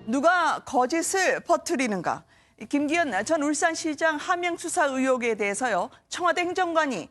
누가 거짓을 퍼뜨리는가? 김기현 전 울산시장 하명 수사 의혹에 대해서요. 청와대 행정관이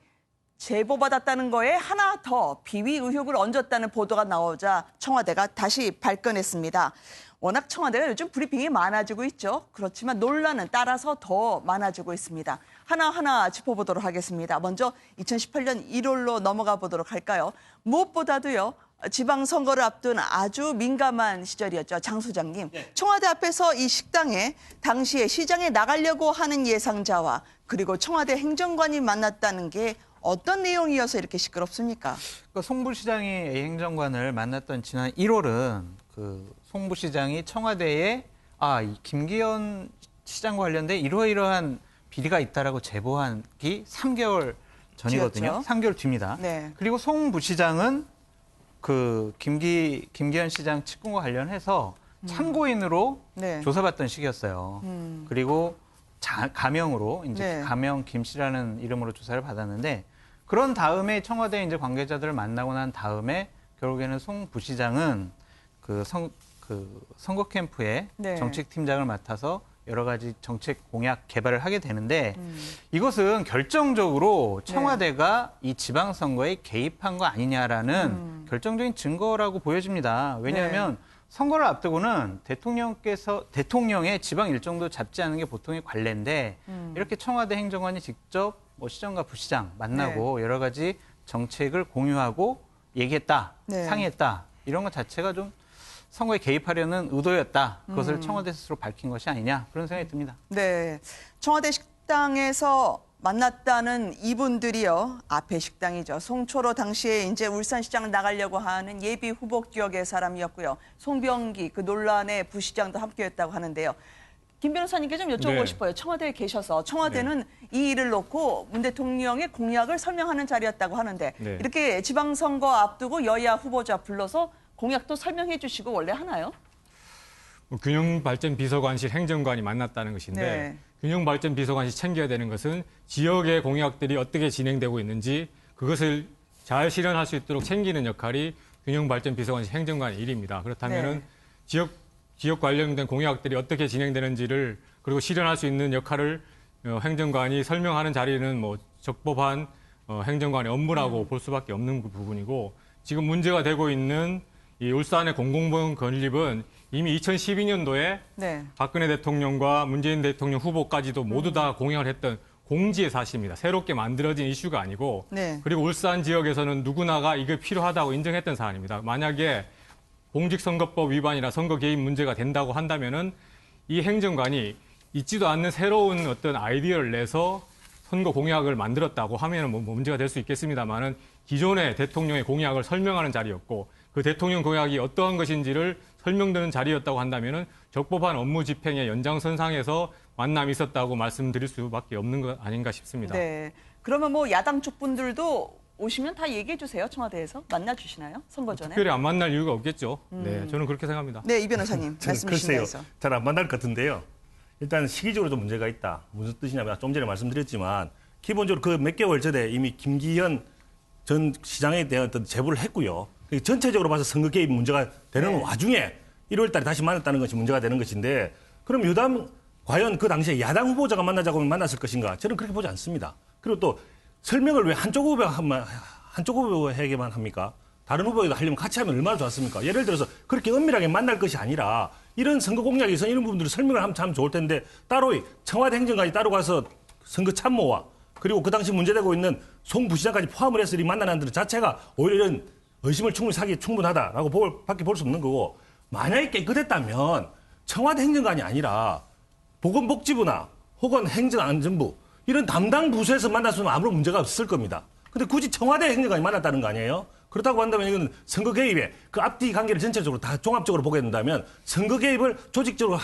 제보받았다는 거에 하나 더 비위 의혹을 얹었다는 보도가 나오자 청와대가 다시 발끈했습니다. 워낙 청와대가 요즘 브리핑이 많아지고 있죠. 그렇지만 논란은 따라서 더 많아지고 있습니다. 하나하나 짚어보도록 하겠습니다. 먼저 2018년 1월로 넘어가 보도록 할까요? 무엇보다도요. 지방선거를 앞둔 아주 민감한 시절이었죠. 장 소장님. 네. 청와대 앞에서 이 식당에 당시에 시장에 나가려고 하는 예상자와 그리고 청와대 행정관이 만났다는 게 어떤 내용이어서 이렇게 시끄럽습니까? 그러니까 송부시장이 A 행정관을 만났던 지난 1월은 그 송부시장이 청와대에 이 김기현 시장과 관련된 이러이러한 비리가 있다라고 제보하기 3개월 전이거든요. 뒤였죠. 3개월 뒤입니다. 네. 그리고 송부시장은 그 김기현 시장 측근과 관련해서 참고인으로 네. 조사받던 시기였어요. 그리고 가명으로 이제 네. 가명 김 씨라는 이름으로 조사를 받았는데 그런 다음에 청와대 이제 관계자들을 만나고 난 다음에 결국에는 송 부시장은 그 선거 캠프의 네. 정책팀장을 맡아서 여러 가지 정책 공약 개발을 하게 되는데 이것은 결정적으로 청와대가 이 지방선거에 개입한 거 아니냐라는 결정적인 증거라고 보여집니다. 왜냐하면 선거를 앞두고는 대통령의 지방 일정도 잡지 않은 게 보통의 관례인데 이렇게 청와대 행정관이 직접 뭐 시장과 부시장 만나고 여러 가지 정책을 공유하고 얘기했다, 상의했다 이런 것 자체가 좀 선거에 개입하려는 의도였다. 그것을 청와대 스스로 밝힌 것이 아니냐 그런 생각이 듭니다. 네, 청와대 식당에서 만났다는 이분들이요. 앞에 식당이죠. 송초로 당시에 이제 울산시장을 나가려고 하는 예비 후보 격의 사람이었고요. 송병기 그 논란의 부시장도 함께했다고 하는데요. 김 변호사님께 좀 여쭤보고 싶어요. 청와대에 계셔서 청와대는 이 일을 놓고 문 대통령의 공약을 설명하는 자리였다고 하는데 이렇게 지방선거 앞두고 여야 후보자 불러서 공약도 설명해 주시고 원래 하나요? 균형발전비서관실 행정관이 만났다는 것인데 균형발전비서관실이 챙겨야 되는 것은 지역의 공약들이 어떻게 진행되고 있는지 그것을 잘 실현할 수 있도록 챙기는 역할이 균형발전비서관실 행정관의 일입니다. 그렇다면 지역 관련된 공약들이 어떻게 진행되는지를 그리고 실현할 수 있는 역할을 행정관이 설명하는 자리는 뭐 적법한 행정관의 업무라고 볼 수밖에 없는 부분이고 지금 문제가 되고 있는 이 울산의 공공보험 건립은 이미 2012년도에 박근혜 대통령과 문재인 대통령 후보까지도 모두 다 공약을 했던 공지의 사실입니다. 새롭게 만들어진 이슈가 아니고 그리고 울산 지역에서는 누구나가 이게 필요하다고 인정했던 사안입니다. 만약에 공직선거법 위반이나 선거 개입 문제가 된다고 한다면은 이 행정관이 있지도 않는 새로운 어떤 아이디어를 내서 선거 공약을 만들었다고 하면은 뭐 문제가 될 수 있겠습니다만은 기존의 대통령의 공약을 설명하는 자리였고 그 대통령 공약이 어떠한 것인지를 설명드리는 자리였다고 한다면은 적법한 업무 집행의 연장선상에서 만남이 있었다고 말씀드릴 수밖에 없는 것 아닌가 싶습니다. 네. 그러면 뭐 야당 쪽 분들도 오시면 다 얘기해 주세요. 청와대에서 만나 주시나요? 선거 전에? 특별히 안 만날 이유가 없겠죠. 네, 저는 그렇게 생각합니다. 네, 이 변호사님 말씀 주시면서. 잘 안 만날 것 같은데요. 일단 시기적으로 좀 문제가 있다. 무슨 뜻이냐면 좀 전에 말씀드렸지만 기본적으로 그 몇 개월 전에 이미 김기현 전 시장에 대한 어떤 제보를 했고요. 전체적으로 봐서 선거 개입 문제가 되는 와중에 1월 달에 다시 만났다는 것이 문제가 되는 것인데 그럼 여당 과연 그 당시에 야당 후보자가 만나자고 하면 만났을 것인가? 저는 그렇게 보지 않습니다. 그리고 또 설명을 왜 한쪽 후보에게만 합니까? 다른 후보에도 하려면 같이 하면 얼마나 좋았습니까? 예를 들어서 그렇게 은밀하게 만날 것이 아니라 이런 선거 공약에 있어 이런 부분들을 설명을 하면 참 좋을 텐데 따로 청와대 행정관이 따로 가서 선거 참모와 그리고 그 당시 문제되고 있는 송 부시장까지 포함을 해서 이 만나는 들 자체가 오히려 이런 의심을 충분히 사기에 충분하다라고 밖에 볼 수 없는 거고 만약에 깨끗했다면 청와대 행정관이 아니라 보건복지부나 혹은 행정안전부 이런 담당 부서에서 만났으면 아무런 문제가 없을 겁니다. 근데 굳이 청와대 행정관이 만났다는 거 아니에요? 그렇다고 한다면 이건 선거 개입에 그 앞뒤 관계를 전체적으로 다 종합적으로 보게 된다면 선거 개입을 조직적으로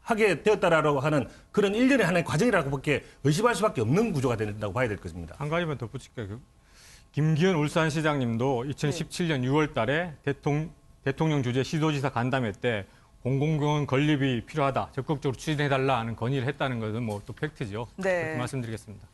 하게 되었다라고 하는 그런 일련의 하나의 과정이라고밖에 의심할 수밖에 없는 구조가 된다고 봐야 될 것입니다. 한 가지만 덧붙일게요. 김기현 울산시장님도 2017년 6월 달에 대통령 주재 시도지사 간담회 때 공공병원 건립이 필요하다, 적극적으로 추진해달라 하는 건의를 했다는 것은 뭐 또 팩트죠. 그렇게 말씀드리겠습니다.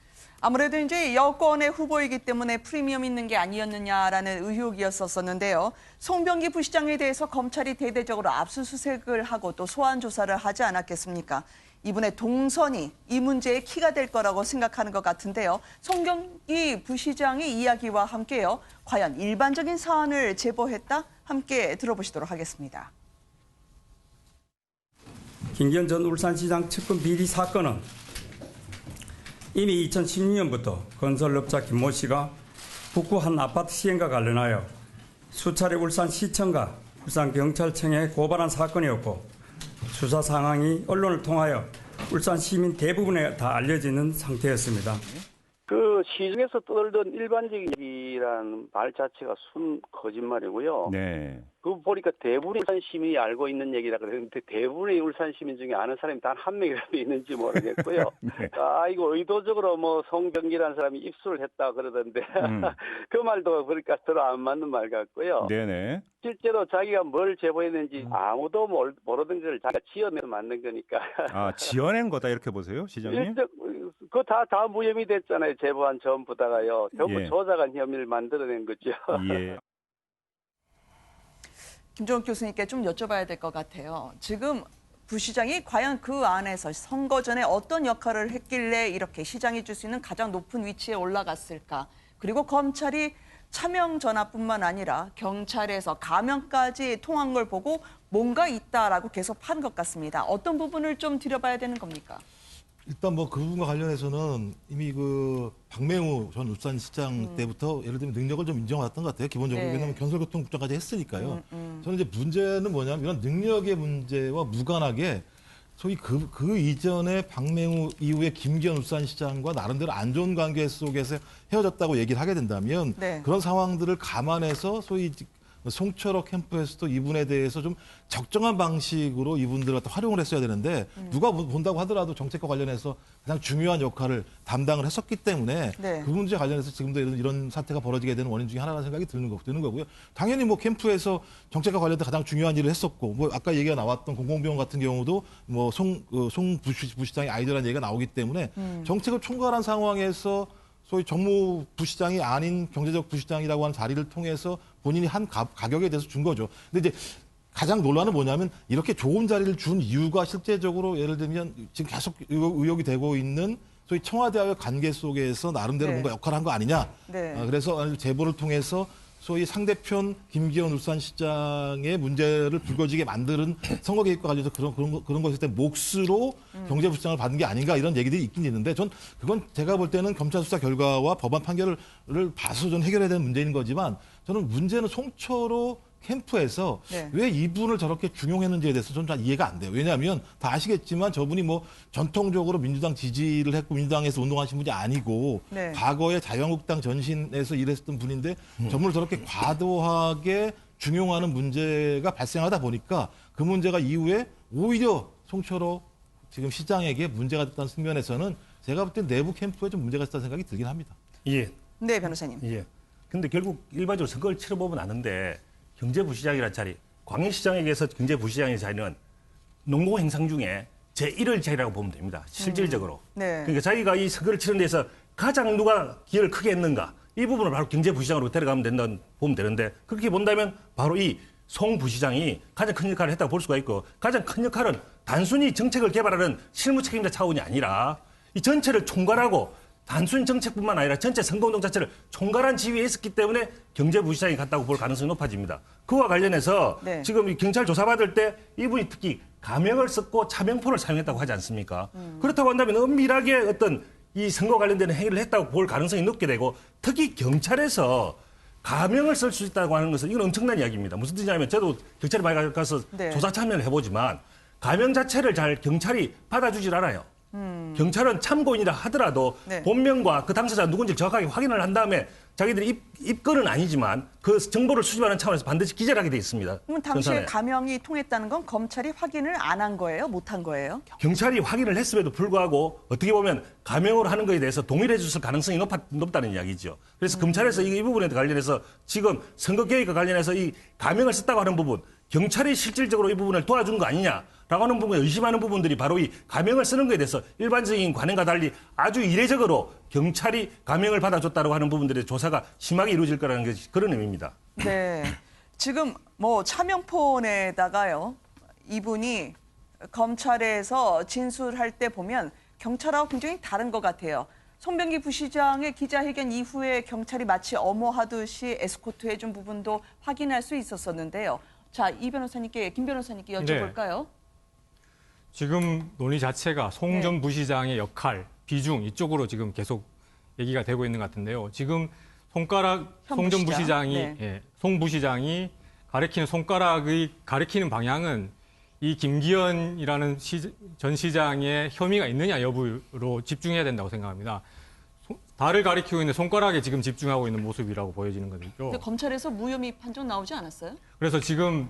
아무래도 이제 여권의 후보이기 때문에 프리미엄 있는 게 아니었느냐라는 의혹이었었는데요. 송병기 부시장에 대해서 검찰이 대대적으로 압수수색을 하고 또 소환 조사를 하지 않았겠습니까? 이분의 동선이 이 문제의 키가 될 거라고 생각하는 것 같은데요. 송병기 부시장의 이야기와 함께요. 과연 일반적인 사안을 제보했다? 함께 들어보시도록 하겠습니다. 김기현 전 울산시장 측근 비리 사건은 이미 2016년부터 건설업자 김모 씨가 북구 한 아파트 시행과 관련하여 수차례 울산시청과 울산경찰청에 고발한 사건이었고 수사 상황이 언론을 통하여 울산 시민 대부분에 다 알려지는 상태였습니다. 그 시중에서 떠돌던 일반적인 얘기라는 말 자체가 순 거짓말이고요. 네. 그거 보니까 대부분의 울산 시민이 알고 있는 얘기라 그랬는데 대부분의 울산 시민 중에 아는 사람이 단 한 명이라도 있는지 모르겠고요. 네. 이거 의도적으로 뭐 송병기라는 사람이 입수를 했다 그러던데 그 말도 그러니까 서로 안 맞는 말 같고요. 네네. 실제로 자기가 뭘 제보했는지 아무도 모르던 걸 자기가 지어내서 만든 거니까. 아, 지어낸 거다 이렇게 보세요, 시장님? 그거 다 무혐의 됐잖아요. 제보한 전부 다가요. 전부 예. 조작한 혐의를 만들어낸 거죠. 예. 김종욱 교수님께 좀 여쭤봐야 될 것 같아요. 지금 부시장이 과연 그 안에서 선거 전에 어떤 역할을 했길래 이렇게 시장이 줄 수 있는 가장 높은 위치에 올라갔을까? 그리고 검찰이 차명 전화뿐만 아니라 경찰에서 가명까지 통한 걸 보고 뭔가 있다라고 계속 판 것 같습니다. 어떤 부분을 좀 들여봐야 되는 겁니까? 일단 뭐 그 부분과 관련해서는 이미 그 박맹우 전 울산시장 때부터 예를 들면 능력을 좀 인정받았던 것 같아요. 기본적으로. 네. 왜냐하면 견설교통국장까지 했으니까요. 저는 이제 문제는 뭐냐면 이런 능력의 문제와 무관하게 소위 그 이전에 박맹우 이후에 김기현 울산시장과 나름대로 안 좋은 관계 속에서 헤어졌다고 얘기를 하게 된다면 네. 그런 상황들을 감안해서 소위 송철호 캠프에서도 이분에 대해서 좀 적정한 방식으로 이분들을 갖다 활용을 했어야 되는데 누가 본다고 하더라도 정책과 관련해서 가장 중요한 역할을 담당을 했었기 때문에 네. 그 문제에 관련해서 지금도 이런 사태가 벌어지게 되는 원인 중에 하나라는 생각이 드는 거고요. 당연히 뭐 캠프에서 정책과 관련해서 가장 중요한 일을 했었고 뭐 아까 얘기가 나왔던 공공병원 같은 경우도 뭐 송 부시장의 아이디어라는 얘기가 나오기 때문에 정책을 총괄한 상황에서 소위 정무 부시장이 아닌 경제적 부시장이라고 하는 자리를 통해서 본인이 한 가격에 대해서 준 거죠. 근데 이제 가장 논란은 뭐냐면 이렇게 좋은 자리를 준 이유가 실제적으로 예를 들면 지금 계속 의혹이 되고 있는 소위 청와대와의 관계 속에서 나름대로 네. 뭔가 역할을 한 거 아니냐. 네. 그래서 제보를 통해서 소위 상대편 김기현 울산시장의 문제를 불거지게 만드는 선거 개입과 관련해서 그런 것일 때 몫으로 경제부시장을 받은 게 아닌가 이런 얘기들이 있긴 있는데 전 그건 제가 볼 때는 검찰 수사 결과와 법원 판결을 봐서 전 해결해야 되는 문제인 거지만 저는 문제는 송철호 캠프에서 네. 왜 이분을 저렇게 중용했는지에 대해서 저는 잘 이해가 안 돼요. 왜냐하면 다 아시겠지만 저분이 뭐 전통적으로 민주당 지지를 했고 민주당에서 운동하신 분이 아니고 네. 과거에 자유한국당 전신에서 일했던 분인데 저분을 저렇게 과도하게 중용하는 문제가 발생하다 보니까 그 문제가 이후에 오히려 송철호 지금 시장에게 문제가 됐다는 측면에서는 제가 볼 때 내부 캠프에 좀 문제가 있다는 생각이 들긴 합니다. 예. 네, 변호사님. 예. 근데 결국 일반적으로 선거를 치러보면 아는데 경제부시장이라는 자리, 광역시장에게서 경제부시장의 자리는 농공행상 중에 제1의 자리라고 보면 됩니다. 실질적으로. 네. 그러니까 자기가 이 선거를 치는 데서 가장 누가 기여를 크게 했는가 이 부분을 바로 경제부시장으로 데려가면 된다고 보면 되는데 그렇게 본다면 바로 이 송 부시장이 가장 큰 역할을 했다고 볼 수가 있고 가장 큰 역할은 단순히 정책을 개발하는 실무 책임자 차원이 아니라 이 전체를 총괄하고 단순히 정책뿐만 아니라 전체 선거운동 자체를 총괄한 지위에 있었기 때문에 경제부시장이 갔다고 볼 가능성이 높아집니다. 그와 관련해서 네. 지금 이 경찰 조사받을 때 이분이 특히 가명을 썼고 차명폰을 사용했다고 하지 않습니까? 그렇다고 한다면 은밀하게 어떤 이 선거 관련된 행위를 했다고 볼 가능성이 높게 되고 특히 경찰에서 가명을 쓸 수 있다고 하는 것은 이건 엄청난 이야기입니다. 무슨 뜻이냐면 저도 경찰에 많이 가서 네. 조사 참여를 해보지만 가명 자체를 잘 경찰이 받아주질 않아요. 경찰은 참고인이라 하더라도 네. 본명과 그 당사자 누군지 정확하게 확인을 한 다음에 자기들이 입건은 아니지만 그 정보를 수집하는 차원에서 반드시 기재를 하게 돼 있습니다. 그럼 당시에 전산에. 가명이 통했다는 건 검찰이 확인을 안 한 거예요? 못 한 거예요? 경찰이 확인을 했음에도 불구하고 어떻게 보면 가명으로 하는 것에 대해서 동의를 해줬을 가능성이 높다는 이야기죠. 그래서 검찰에서 이 부분에 관련해서 지금 선거 개입과 관련해서 이 가명을 썼다고 하는 부분 경찰이 실질적으로 이 부분을 도와준 거 아니냐라고 하는 부분에 의심하는 부분들이 바로 이 가명을 쓰는 것에 대해서 일반적인 관행과 달리 아주 이례적으로 경찰이 가명을 받아줬다고 하는 부분들의 조사가 심하게 이루어질 거라는 것이 그런 의미입니다. 네. 지금 뭐 차명폰에다가요. 이분이 검찰에서 진술할 때 보면 경찰하고 굉장히 다른 것 같아요. 송병기 부시장의 기자회견 이후에 경찰이 마치 엄호하듯이 에스코트 해준 부분도 확인할 수 있었었는데요. 자, 김 변호사님께 여쭤볼까요? 네. 지금 논의 자체가 송 전 부시장의 역할, 비중 이쪽으로 지금 계속 얘기가 되고 있는 것 같은데요. 지금 송 전 부시장이, 송 부시장이 가리키는 손가락의 가리키는 방향은 이 김기현이라는 전 시장의 혐의가 있느냐 여부로 집중해야 된다고 생각합니다. 달을 가리키고 있는 손가락에 지금 집중하고 있는 모습이라고 보여지는 거죠. 근데 검찰에서 무혐의 판정 나오지 않았어요? 그래서 지금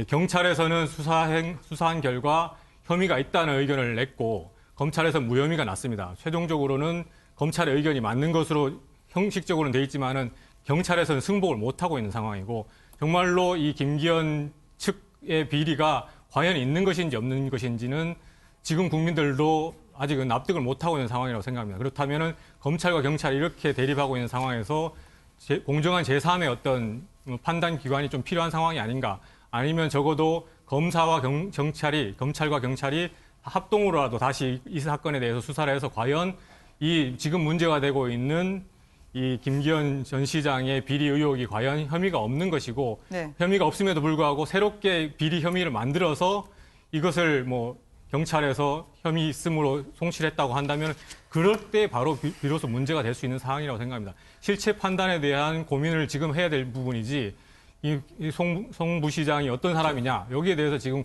경찰에서는 수사한 결과 혐의가 있다는 의견을 냈고 검찰에서 무혐의가 났습니다. 최종적으로는 검찰의 의견이 맞는 것으로 형식적으로는 돼 있지만은 경찰에서는 승복을 못하고 있는 상황이고 정말로 이 김기현 측의 비리가 과연 있는 것인지 없는 것인지는 지금 국민들도 아직은 납득을 못하고 있는 상황이라고 생각합니다. 그렇다면 검찰과 경찰이 이렇게 대립하고 있는 상황에서 공정한 제3의 어떤 판단 기관이 좀 필요한 상황이 아닌가. 아니면 적어도 검찰과 경찰이 합동으로라도 다시 이 사건에 대해서 수사를 해서 과연 이 지금 문제가 되고 있는 이 김기현 전 시장의 비리 의혹이 과연 혐의가 없는 것이고 혐의가 없음에도 불구하고 새롭게 비리 혐의를 만들어서 이것을 뭐 경찰에서 혐의 있음으로 송치했다고 한다면 그럴 때 바로 비로소 문제가 될 수 있는 상황이라고 생각합니다. 실체 판단에 대한 고민을 지금 해야 될 부분이지 이 송 부시장이 어떤 사람이냐 여기에 대해서 지금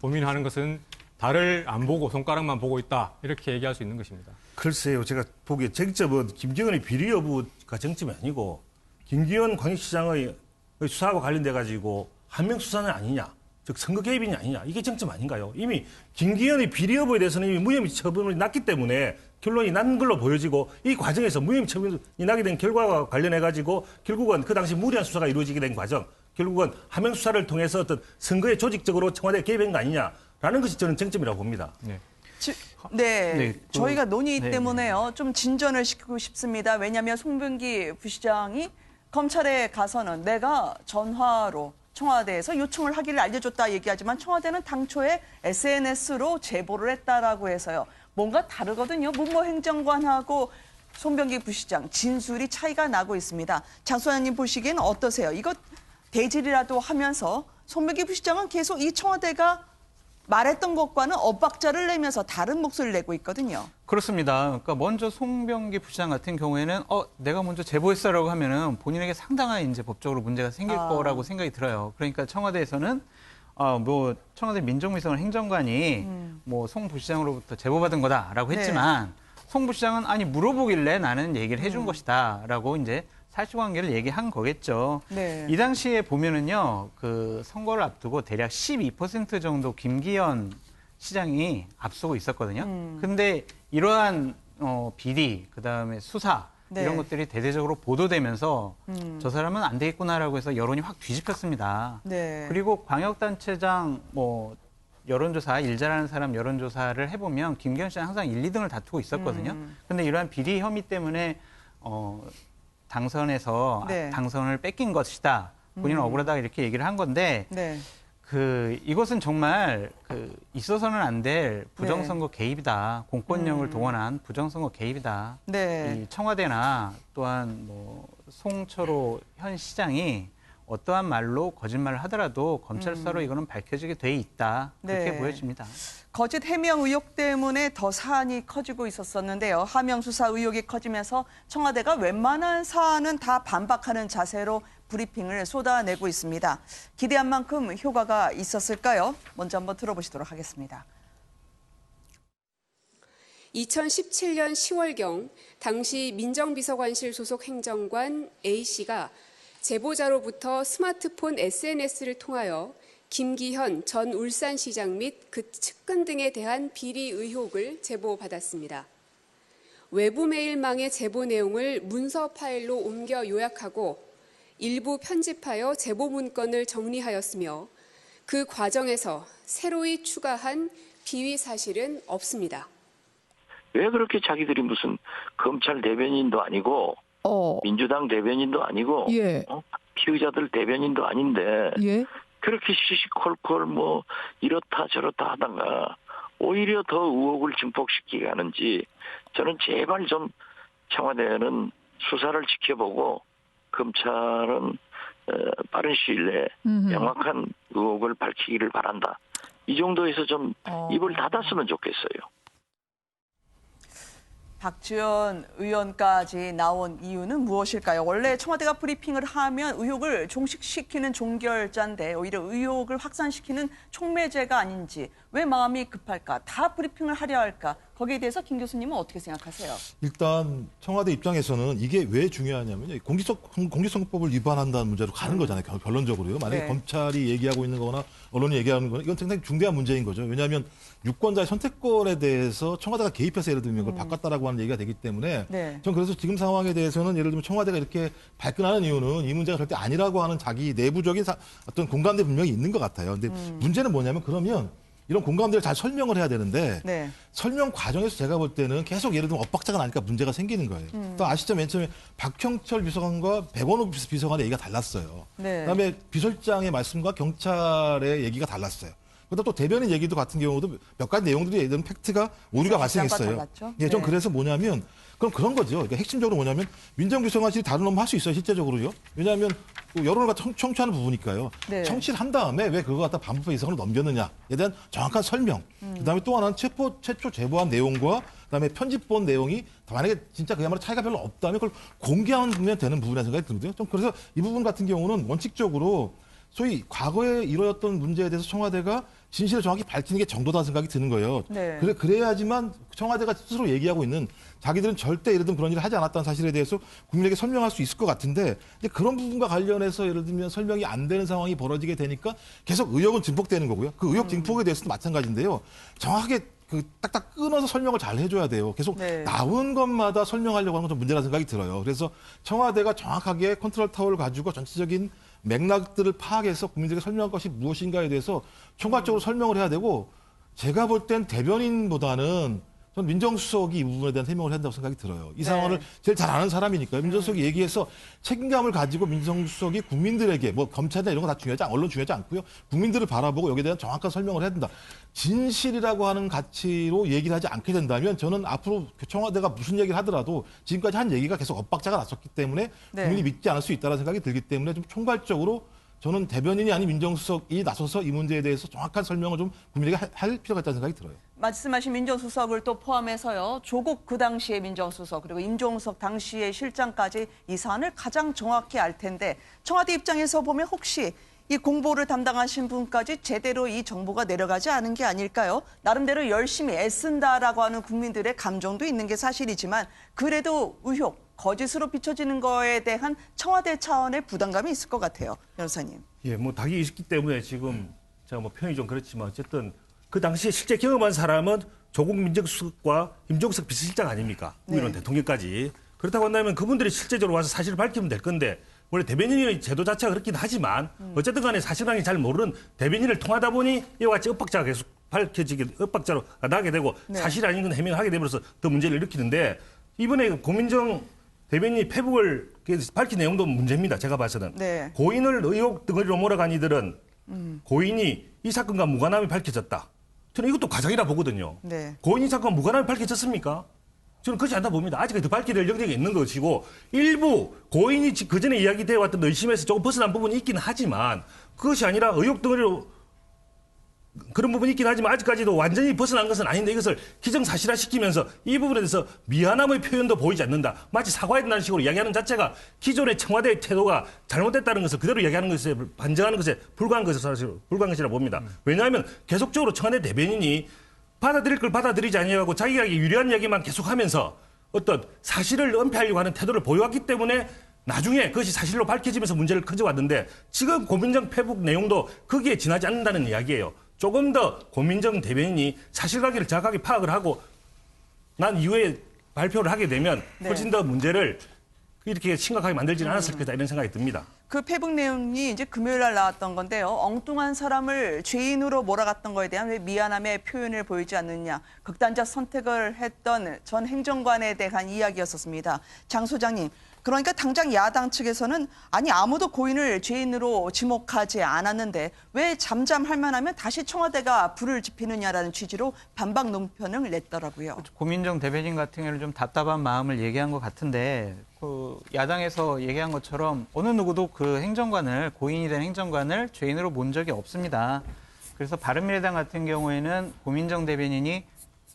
고민하는 것은 달을 안 보고 손가락만 보고 있다 이렇게 얘기할 수 있는 것입니다. 글쎄요. 제가 보기에 쟁점은 김기현의 비리 여부가 쟁점이 아니고 김기현 광역시장의 수사와 관련돼 가지고 한명 수사는 아니냐. 즉 선거 개입이냐 아니냐. 이게 쟁점 아닌가요? 이미 김기현의 비리 여부에 대해서는 이미 무혐의 처분이 났기 때문에 결론이 난 걸로 보여지고 이 과정에서 무혐의 처분이 나게 된 결과와 관련해 가지고 결국은 그 당시 무리한 수사가 이루어지게 된 과정 결국은 하명 수사를 통해서 어떤 선거에 조직적으로 청와대에 개입한 거 아니냐라는 것이 저는 쟁점이라고 봅니다. 저희가 논의 때문에요. 좀 진전을 시키고 싶습니다. 왜냐하면 송병기 부시장이 검찰에 가서는 내가 전화로 청와대에서 요청을 하기를 알려줬다 얘기하지만 청와대는 당초에 SNS로 제보를 했다라고 해서요. 뭔가 다르거든요. 문모 행정관하고 송병기 부시장 진술이 차이가 나고 있습니다. 장소연님 보시기엔 어떠세요? 이거 대질이라도 하면서 송병기 부시장은 계속 이 청와대가 말했던 것과는 엇박자를 내면서 다른 목소리를 내고 있거든요. 그렇습니다. 그러니까 먼저 송병기 부시장 같은 경우에는 내가 먼저 제보했어라고 하면은 본인에게 상당한 이제 법적으로 문제가 생길 거라고 생각이 들어요. 그러니까 청와대에서는 뭐 청와대 민정비서관 행정관이 뭐 송 부시장으로부터 제보받은 거다라고 했지만 송 부시장은 아니 물어보길래 나는 얘기를 해준 것이다라고 이제 사실관계를 얘기한 거겠죠. 이 당시에 보면은요, 그 선거를 앞두고 대략 12% 정도 김기현 시장이 앞서고 있었거든요. 근데 이러한 비리, 그다음에 수사 이런 것들이 대대적으로 보도되면서 저 사람은 안 되겠구나라고 해서 여론이 확 뒤집혔습니다. 그리고 광역단체장 뭐 여론조사, 일 잘하는 사람 여론조사를 해보면 김기현 씨는 항상 1, 2등을 다투고 있었거든요. 근데 이러한 비리 혐의 때문에 당선에서 당선을 뺏긴 것이다. 본인은 억울하다 이렇게 얘기를 한 건데 이것은 정말 있어서는 안 될 부정선거 개입이다. 공권력을 동원한 부정선거 개입이다. 이 청와대나 또한 뭐 송철호 현 시장이 어떠한 말로 거짓말을 하더라도 검찰 수사로 이거는 밝혀지게 돼 있다. 그렇게 보여집니다. 거짓 해명 의혹 때문에 더 사안이 커지고 있었었는데요. 하명 수사 의혹이 커지면서 청와대가 웬만한 사안은 다 반박하는 자세로 브리핑을 쏟아내고 있습니다. 기대한 만큼 효과가 있었을까요? 먼저 한번 들어보시도록 하겠습니다. 2017년 10월경 당시 민정비서관실 소속 행정관 A씨가 제보자로부터 스마트폰 SNS를 통하여 김기현 전 울산시장 및 그 측근 등에 대한 비리 의혹을 제보받았습니다. 외부 메일망의 제보 내용을 문서 파일로 옮겨 요약하고 일부 편집하여 제보 문건을 정리하였으며 그 과정에서 새로이 추가한 비위 사실은 없습니다. 왜 그렇게 자기들이 무슨 검찰 대변인도 아니고 민주당 대변인도 아니고 예. 피의자들 대변인도 아닌데 예. 그렇게 시시콜콜 뭐 이렇다 저렇다 하다가 오히려 더 의혹을 증폭시키게 하는지 저는 제발 좀 청와대는 수사를 지켜보고 검찰은 빠른 시일 내에 명확한 의혹을 밝히기를 바란다. 이 정도에서 좀 입을 닫았으면 좋겠어요. 박지원 의원까지 나온 이유는 무엇일까요? 원래 청와대가 브리핑을 하면 의혹을 종식시키는 종결자인데 오히려 의혹을 확산시키는 촉매제가 아닌지 왜 마음이 급할까? 다 브리핑을 하려 할까? 거기에 대해서 김 교수님은 어떻게 생각하세요? 일단 청와대 입장에서는 이게 왜 중요하냐면요. 공직선거법을 위반한다는 문제로 가는 거잖아요. 결론적으로요. 만약에 네. 검찰이 얘기하고 있는 거나 언론이 얘기하는 거는 이건 상당히 중대한 문제인 거죠. 왜냐하면 유권자의 선택권에 대해서 청와대가 개입해서 예를 들면 그걸 바꿨다라고 하는 얘기가 되기 때문에 네. 전 그래서 지금 상황에 대해서는 예를 들면 청와대가 이렇게 발끈하는 이유는 이 문제가 절대 아니라고 하는 자기 내부적인 어떤 공감대 분명히 있는 것 같아요. 근데 문제는 뭐냐면 그러면 이런 공감대를 잘 설명을 해야 되는데 네. 설명 과정에서 제가 볼 때는 계속 예를 들면 엇박자가 나니까 문제가 생기는 거예요. 또 아시죠? 맨 처음에 박형철 비서관과 백원호 비서관의 얘기가 달랐어요. 네. 그다음에 비서실장의 말씀과 경찰의 얘기가 달랐어요. 그다음 또 대변인 얘기도 같은 경우도 몇 가지 내용들이 예를 들면 팩트가 오류가 발생했어요. 달랐죠? 예, 좀 네. 그래서 뭐냐면 그런 거죠. 그러니까 핵심적으로 뭐냐면 민정비서관실이 다른 업무 할 수 있어요. 실제적으로요. 왜냐하면 또 여론을 갖다 청취하는 부분이니까요. 네. 청취를 한 다음에 왜 그거 갖다 반부패 이상으로 넘겼느냐에 대한 정확한 설명. 그다음에 또 하나는 최초 제보한 내용과 그다음에 편집본 내용이 만약에 진짜 그야말로 차이가 별로 없다면 그걸 공개하면 되는 부분이라는 생각이 들거든요. 좀 그래서 이 부분 같은 경우는 원칙적으로 소위 과거에 이루어졌던 문제에 대해서 청와대가 진실을 정확히 밝히는 게 정도다 생각이 드는 거예요. 네. 그래야지만 청와대가 스스로 얘기하고 있는 자기들은 절대 예를 들면 그런 일을 하지 않았다는 사실에 대해서 국민에게 설명할 수 있을 것 같은데 이제 그런 부분과 관련해서 예를 들면 설명이 안 되는 상황이 벌어지게 되니까 계속 의혹은 증폭되는 거고요. 그 의혹 증폭에 대해서도 마찬가지인데요. 정확하게 딱딱 끊어서 설명을 잘 해줘야 돼요. 계속 네. 나온 것마다 설명하려고 하는 건 좀 문제라는 생각이 들어요. 그래서 청와대가 정확하게 컨트롤 타워를 가지고 전체적인 맥락들을 파악해서 국민들에게 설명할 것이 무엇인가에 대해서 총괄적으로 설명을 해야 되고 제가 볼 땐 대변인보다는 전 민정수석이 이 부분에 대한 해명을 한다고 생각이 들어요. 이 상황을 제일 잘 아는 사람이니까요. 민정수석이 얘기해서 책임감을 가지고 민정수석이 국민들에게 뭐 검찰이나 이런 거 다 중요하지 언론 중요하지 않고요. 국민들을 바라보고 여기에 대한 정확한 설명을 해야 된다. 진실이라고 하는 가치로 얘기를 하지 않게 된다면 저는 앞으로 청와대가 무슨 얘기를 하더라도 지금까지 한 얘기가 계속 엇박자가 났었기 때문에 네. 국민이 믿지 않을 수 있다는 생각이 들기 때문에 좀 총괄적으로 저는 대변인이 아닌 민정수석이 나서서 이 문제에 대해서 정확한 설명을 좀 국민에게 할 필요가 있다는 생각이 들어요. 말씀하신 민정수석을 또 포함해서요. 조국 그 당시의 민정수석 그리고 임종석 당시의 실장까지 이 사안을 가장 정확히 알 텐데 청와대 입장에서 보면 혹시 이 공보를 담당하신 분까지 제대로 이 정보가 내려가지 않은 게 아닐까요? 나름대로 열심히 애쓴다라고 하는 국민들의 감정도 있는 게 사실이지만 그래도 의혹, 거짓으로 비춰지는 거에 대한 청와대 차원의 부담감이 있을 것 같아요. 변호사님. 예, 뭐 닭이 있기 때문에 지금 제가 뭐 표현이 좀 그렇지만 어쨌든 그 당시에 실제 경험한 사람은 조국 민정수석과 임종석 비서실장 아닙니까? 우리는 대통령까지. 그렇다고 한다면 그분들이 실제적으로 와서 사실을 밝히면 될 건데 원래 대변인의 제도 자체가 그렇긴 하지만 어쨌든 간에 사실관계 잘 모르는 대변인을 통하다 보니 이와 같이 엇박자가 계속 엇박자로 나게 되고 사실 아닌 건 해명하게 되면서 더 문제를 일으키는데 이번에 고민정 대변인이 페북을 밝힌 내용도 문제입니다. 제가 봐서는. 네. 고인을 의혹 덩어리로 몰아간 이들은 고인이 이 사건과 무관함이 밝혀졌다. 저는 이것도 과장이라 보거든요. 네. 고인 이 사건과 무관함이 밝혀졌습니까? 저는 그렇지 않다 봅니다. 아직까지 더 밝혀야 될 영역이 있는 것이고 일부 고인이 그전에 이야기되어 왔던 의심에서 조금 벗어난 부분이 있긴 하지만 그것이 아니라 의혹 덩어리로 그런 부분이 있긴 하지만 아직까지도 완전히 벗어난 것은 아닌데 이것을 기정사실화시키면서 이 부분에 대해서 미안함의 표현도 보이지 않는다. 마치 사과해야 된다는 식으로 이야기하는 자체가 기존의 청와대의 태도가 잘못됐다는 것을 그대로 이야기하는 것에 반증하는 것에 불과한 것이라 봅니다. 왜냐하면 계속적으로 청와대 대변인이 받아들일 걸 받아들이지 아니하고 자기에게 유리한 이야기만 계속하면서 어떤 사실을 은폐하려고 하는 태도를 보여왔기 때문에 나중에 그것이 사실로 밝혀지면서 문제를 커져왔는데 지금 고민정 페북 내용도 거기에 지나지 않는다는 이야기예요. 조금 더 고민정 대변인이 사실관계를 정확하게 파악을 하고 난 이후에 발표를 하게 되면 훨씬 더 문제를 이렇게 심각하게 만들지는 않았을 거다 이런 생각이 듭니다. 그 페북 내용이 이제 금요일 날 나왔던 건데요. 엉뚱한 사람을 죄인으로 몰아갔던 거에 대한 왜 미안함의 표현을 보이지 않느냐. 극단적 선택을 했던 전 행정관에 대한 이야기였었습니다. 장 소장님, 그러니까 당장 야당 측에서는 아니 아무도 고인을 죄인으로 지목하지 않았는데 왜 잠잠할 만하면 다시 청와대가 불을 지피느냐라는 취지로 반박 논평을 냈더라고요. 고민정 대변인 같은 경우는 좀 답답한 마음을 얘기한 것 같은데 그 야당에서 얘기한 것처럼 어느 누구도 그 행정관을 고인이 된 행정관을 죄인으로 본 적이 없습니다. 그래서 바른미래당 같은 경우에는 고민정 대변인이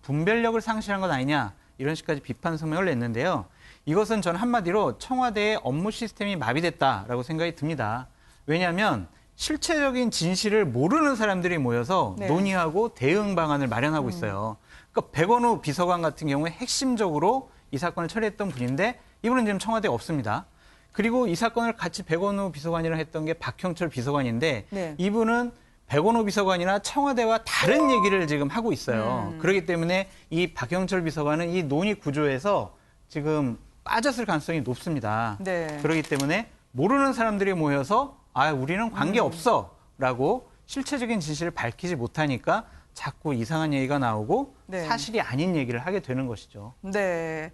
분별력을 상실한 것 아니냐 이런 식까지 비판 성명을 냈는데요. 이것은 저는 한마디로 청와대의 업무 시스템이 마비됐다라고 생각이 듭니다. 왜냐하면 실체적인 진실을 모르는 사람들이 모여서 네. 논의하고 대응 방안을 마련하고 있어요. 그러니까 백원우 비서관 같은 경우에 핵심적으로 이 사건을 처리했던 분인데 이분은 지금 청와대에 없습니다. 그리고 이 사건을 같이 백원우 비서관이랑 했던 게 박형철 비서관인데 네. 이분은 백원우 비서관이나 청와대와 다른 얘기를 지금 하고 있어요. 그렇기 때문에 이 박형철 비서관은 이 논의 구조에서 지금 빠졌을 가능성이 높습니다. 네. 그렇기 때문에 모르는 사람들이 모여서 우리는 관계없어라고 실체적인 진실을 밝히지 못하니까 자꾸 이상한 얘기가 나오고 네. 사실이 아닌 얘기를 하게 되는 것이죠. 네.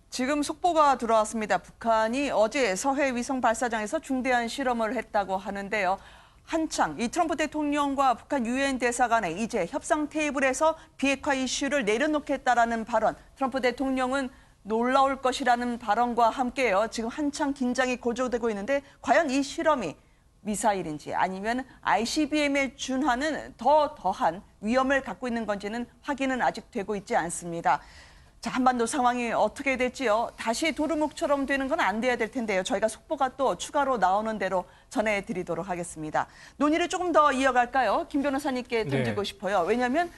지금 속보가 들어왔습니다. 북한이 어제 서해 위성 발사장에서 중대한 실험을 했다고 하는데요. 한창 이 트럼프 대통령과 북한 유엔 대사 간에 이제 협상 테이블에서 비핵화 이슈를 내려놓겠다라는 발언. 트럼프 대통령은 놀라울 것이라는 발언과 함께요. 지금 한창 긴장이 고조되고 있는데 과연 이 실험이 미사일인지 아니면 ICBM에 준하는 더한 위험을 갖고 있는 건지는 확인은 아직 되고 있지 않습니다. 자, 한반도 상황이 어떻게 될지요. 다시 도루묵처럼 되는 건 안 돼야 될 텐데요. 저희가 속보가 또 추가로 나오는 대로 전해드리도록 하겠습니다. 논의를 조금 더 이어갈까요? 김 변호사님께 던지고 싶어요. 왜냐하면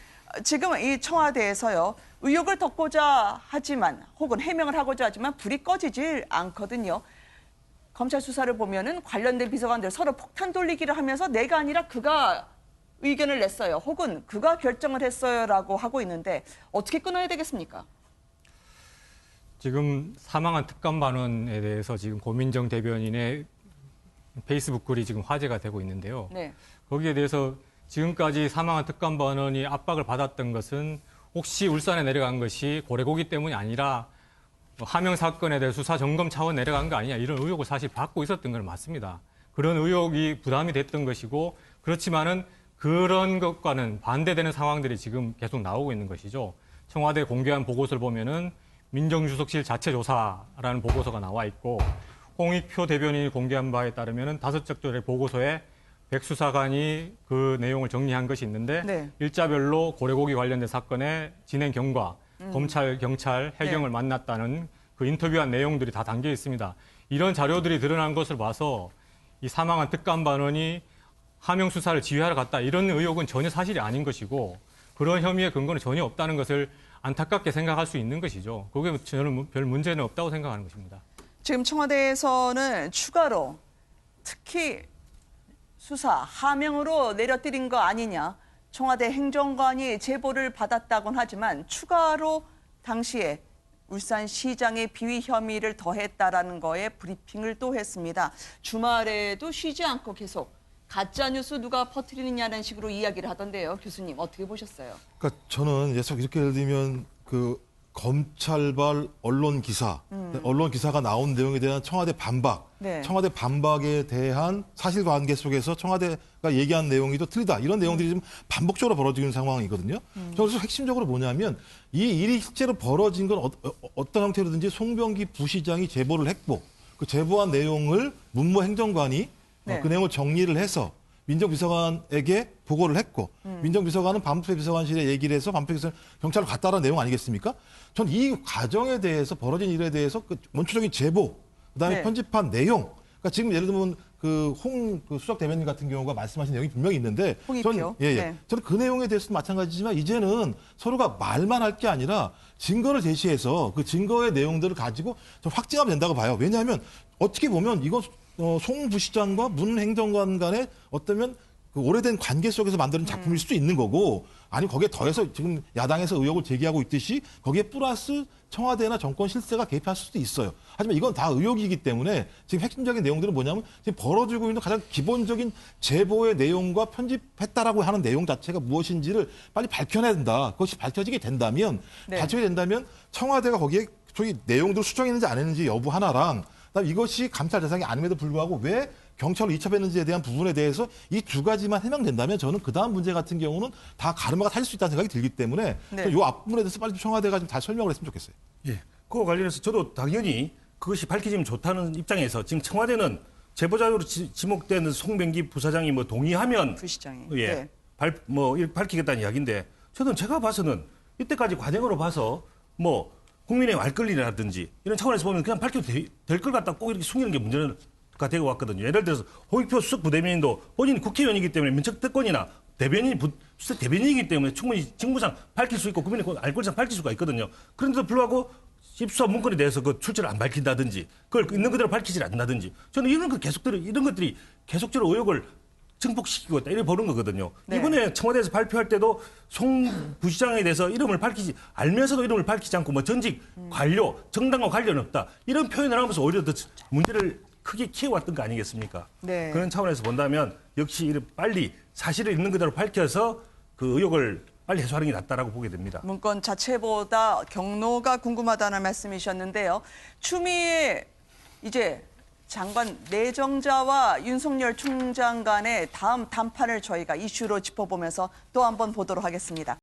지금 이 청와대에서요. 의혹을 덮고자 하지만 혹은 해명을 하고자 하지만 불이 꺼지질 않거든요. 검찰 수사를 보면은 관련된 비서관들 서로 폭탄 돌리기를 하면서 내가 아니라 그가 의견을 냈어요. 혹은 그가 결정을 했어요라고 하고 있는데 어떻게 끊어야 되겠습니까? 지금 사망한 특감 반원에 대해서 지금 고민정 대변인의 페이스북 글이 지금 화제가 되고 있는데요. 네. 거기에 대해서 지금까지 사망한 특감 반원이 압박을 받았던 것은 혹시 울산에 내려간 것이 고래고기 때문이 아니라 하명 사건에 대해 수사 점검 차원 내려간 거 아니냐 이런 의혹을 사실 받고 있었던 건 맞습니다. 그런 의혹이 부담이 됐던 것이고 그렇지만은 그런 것과는 반대되는 상황들이 지금 계속 나오고 있는 것이죠. 청와대 공개한 보고서를 보면은 민정수석실 자체 조사라는 보고서가 나와 있고 홍익표 대변인이 공개한 바에 따르면은 5쪽짜리 보고서에 백 수사관이 그 내용을 정리한 것이 있는데 네. 일자별로 고래고기 관련된 사건의 진행 경과, 검찰, 경찰, 해경을 네. 만났다는 그 인터뷰한 내용들이 다 담겨 있습니다. 이런 자료들이 드러난 것을 봐서 이 사망한 특감 반원이 하명 수사를 지휘하러 갔다 이런 의혹은 전혀 사실이 아닌 것이고 그런 혐의의 근거는 전혀 없다는 것을 안타깝게 생각할 수 있는 것이죠. 그게 저는 별 문제는 없다고 생각하는 것입니다. 지금 청와대에서는 추가로 특히 수사 하명으로 내려뜨린 거 아니냐. 청와대 행정관이 제보를 받았다곤 하지만 추가로 당시에 울산시장의 비위 혐의를 더했다라는 거에 브리핑을 또 했습니다. 주말에도 쉬지 않고 계속 가짜뉴스 누가 퍼뜨리느냐는 식으로 이야기를 하던데요. 교수님 어떻게 보셨어요? 그러니까 저는 예속 이렇게 예를 들면 그 검찰발 언론 기사가 나온 내용에 대한 청와대 반박, 네. 청와대 반박에 대한 사실관계 속에서 청와대가 얘기한 내용이 또 틀리다 이런 내용들이 좀 반복적으로 벌어지는 상황이거든요. 그래서 핵심적으로 뭐냐면 이 일이 실제로 벌어진 건 어떤 형태로든지 송병기 부시장이 제보를 했고 그 제보한 내용을 문무 행정관이 네. 그 내용을 정리를 해서 민정비서관에게 보고를 했고 민정비서관은 반부패 비서관실에 얘기를 해서 반부패 비서관 경찰로 갔다라는 내용 아니겠습니까? 전 이 과정에 대해서 벌어진 일에 대해서 그 원초적인 제보, 그다음에 네. 편집한 내용, 그러니까 지금 예를 들면 그 수석 대변인 같은 경우가 말씀하신 내용이 분명히 있는데, 홍익표. 네. 저는 그 내용에 대해서도 마찬가지지만 이제는 서로가 말만 할 게 아니라 증거를 제시해서 그 증거의 내용들을 가지고 좀 확증하면 된다고 봐요. 왜냐하면 어떻게 보면 이건 송 부시장과 문 행정관 간의 어쩌면 그 오래된 관계 속에서 만드는 작품일 수도 있는 거고, 아니 거기에 더해서 지금 야당에서 의혹을 제기하고 있듯이 거기에 플러스 청와대나 정권 실세가 개입할 수도 있어요. 하지만 이건 다 의혹이기 때문에 지금 핵심적인 내용들은 뭐냐면 지금 벌어지고 있는 가장 기본적인 제보의 내용과 편집했다라고 하는 내용 자체가 무엇인지를 빨리 밝혀내야 된다. 그것이 밝혀지게 된다면, 청와대가 거기에 저기 내용들을 수정했는지 안 했는지 여부 하나랑, 그다음에 이것이 감찰 대상이 아님에도 불구하고 왜 경찰로 이첩했는지에 대한 부분에 대해서 이 두 가지만 해명된다면 저는 그 다음 문제 같은 경우는 다 가르마가 탈릴 수 있다는 생각이 들기 때문에 이 앞부분에 대해서 빨리 청와대가 좀 다시 설명을 했으면 좋겠어요. 예. 그거 관련해서 저도 당연히 그것이 밝혀지면 좋다는 입장에서 지금 청와대는 제보자로 지목된 송병기 부사장이 뭐 동의하면 부시장이. 예. 밝히겠다는 이야기인데 저는 제가 봐서는 이때까지 과정으로 봐서 뭐 국민의 알권리라든지 이런 차원에서 보면 그냥 밝혀도 될 걸 갖다 꼭 이렇게 숨기는 게 문제가 되고 왔거든요. 예를 들어서 홍익표 수석 부대변인도 본인이 국회의원이기 때문에 면책특권이나 수석 대변인이기 때문에 충분히 직무상 밝힐 수 있고 국민의 알권리상 밝힐 수가 있거든요. 그런데도 불구하고 입수한 문건에 대해서 그 출처를 안 밝힌다든지 그걸 있는 그대로 밝히지 않는다든지 저는 이런 것들이 계속적으로 의혹을 증폭시키고 있다 이렇게 보는 거거든요. 네. 이번에 청와대에서 발표할 때도 송 부시장에 대해서 이름을 알면서도 이름을 밝히지 않고 뭐 전직 관료, 정당과 관련 없다 이런 표현을 하면서 오히려 더 문제를 크게 키워왔던 거 아니겠습니까? 네. 그런 차원에서 본다면 역시 빨리 사실을 있는 그대로 밝혀서 그 의혹을 빨리 해소하는 게 낫다라고 보게 됩니다. 문건 자체보다 경로가 궁금하다는 말씀이셨는데요. 추미애 이제 장관 내정자와 윤석열 총장 간의 다음 담판을 저희가 이슈로 짚어보면서 또 한번 보도록 하겠습니다.